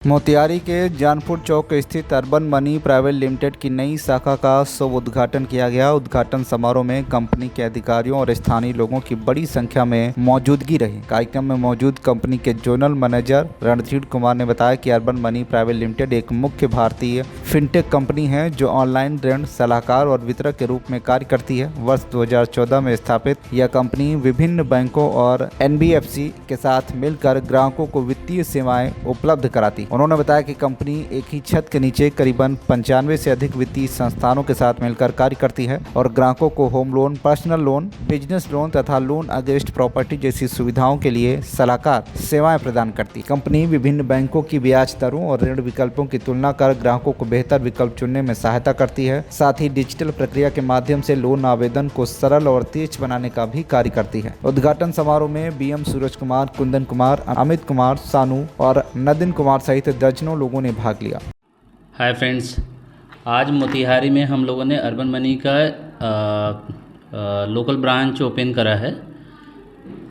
मोतिहारी के जानपुर चौक स्थित urban money private limited की नई शाखा का शुभ उद्घाटन किया गया। उद्घाटन समारोह में कंपनी के अधिकारियों और स्थानीय लोगों की बड़ी संख्या में मौजूदगी रही। कार्यक्रम में मौजूद कंपनी के जोनल मैनेजर रणधीर कुमार ने बताया कि अर्बन मनी प्राइवेट लिमिटेड एक मुख्य भारतीय फिनटेक कंपनी है जो ऑनलाइन ऋण सलाहकार और वितरक के रूप में कार्य करती है। वर्ष 2014 में स्थापित यह कंपनी विभिन्न बैंकों और NBFC के साथ मिलकर ग्राहकों को वित्तीय सेवाएं उपलब्ध कराती। उन्होंने बताया कि कंपनी एक ही छत के नीचे करीबन 95 से अधिक वित्तीय संस्थानों के साथ मिलकर कार्य करती है और ग्राहकों को home loan, personal loan, business loan तथा लोन अगेंस्ट प्रॉपर्टी जैसी सुविधाओं के लिए सलाहकार सेवाएं प्रदान करती है। कंपनी विभिन्न बैंकों की ब्याज दरों और ऋण विकल्पों की तुलना कर ग्राहकों को बेहतर विकल्प चुनने में सहायता करती है। साथ ही डिजिटल प्रक्रिया के माध्यम से लोन आवेदन को सरल और तेज बनाने का भी कार्य करती है। उद्घाटन समारोह में BM सूरज कुमार, कुंदन कुमार, अमित कुमार, सानू और नदिन कुमार सहित दर्जनों लोगों ने भाग लिया। हाय फ्रेंड्स, आज मोतिहारी में हम लोगों ने अर्बन मनी का लोकल ब्रांच ओपन करा है।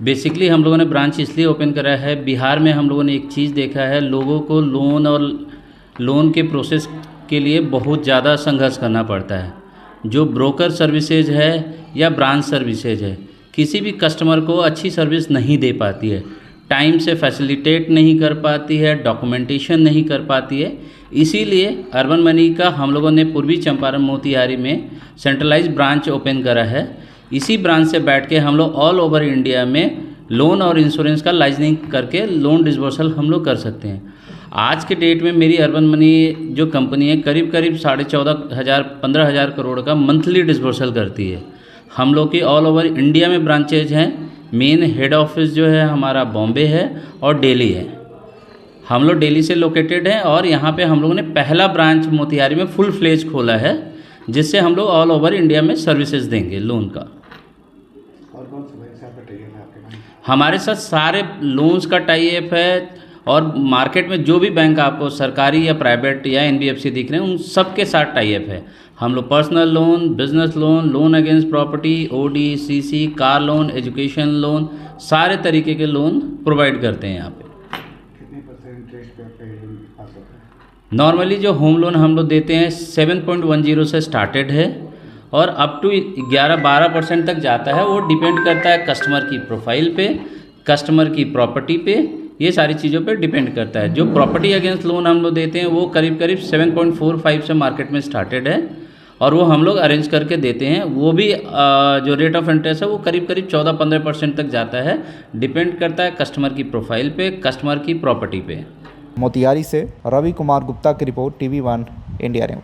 बेसिकली हम लोगों ने ब्रांच इसलिए ओपन करा है, बिहार में हम लोगों ने एक चीज़ देखा है, लोगों को लोन के प्रोसेस के लिए बहुत ज़्यादा संघर्ष करना पड़ता है। जो ब्रोकर सर्विसेज है या ब्रांच सर्विसेज है, किसी भी कस्टमर को अच्छी सर्विस नहीं दे पाती है, टाइम से फैसिलिटेट नहीं कर पाती है, डॉक्यूमेंटेशन नहीं कर पाती है। इसीलिए अर्बन मनी का हम लोगों ने पूर्वी चंपारण मोतिहारी में सेंट्रलाइज्ड ब्रांच ओपन करा है। इसी ब्रांच से बैठ के हम लोग ऑल ओवर इंडिया में लोन और इंश्योरेंस का लाइसेंसिंग करके लोन डिस्बर्सल हम लोग कर सकते हैं। आज के डेट में मेरी अर्बन मनी जो कंपनी है करीब 14,500 15,000 करोड़ का मंथली डिस्बर्सल करती है। हम लोग की ऑल ओवर इंडिया में ब्रांचेज हैं। मेन हेड ऑफिस जो है हमारा बॉम्बे है और दिल्ली है। हम लोग दिल्ली से लोकेटेड हैं और यहाँ पे हम लोगों ने पहला ब्रांच मोतिहारी में फुल फ्लेज खोला है, जिससे हम लोग ऑल ओवर इंडिया में सर्विसेज देंगे लोन का। और कौन से बैंक से आपका टाई अप है आपके बैंक? हमारे साथ सारे लोन्स का टाई अप है और मार्केट में जो भी बैंक आपको सरकारी या प्राइवेट या NBFC दिख रहे हैं उन सब के साथ टाई अप है। हम लोग personal loan, business loan, loan against property, OD, CC, car loan, education loan, सारे तरीके के लोन प्रोवाइड करते हैं यहाँ पे। कितने % इंटरेस्ट पे आपका लोन पास होता है? नॉर्मली जो होम लोन हम लोग देते हैं 7.10 से स्टार्टेड है और अप टू 11-12% तक जाता है। वो डिपेंड करता है कस्टमर की प्रोफाइल पे, कस्टमर की प्रॉपर्टी पे, ये सारी चीज़ों पे डिपेंड करता है। जो प्रॉपर्टी अगेंस्ट लोन हम लोग देते हैं वो करीब 7.45 से मार्केट में स्टार्टेड है और वो हम लोग अरेंज करके देते हैं। वो भी जो रेट ऑफ इंटरेस्ट है वो करीब 14-15% तक जाता है। डिपेंड करता है कस्टमर की प्रोफाइल पे, कस्टमर की प्रॉपर्टी पे। मोतिहारी से रवि कुमार गुप्ता की रिपोर्ट, TV1 इंडिया न्यूज़।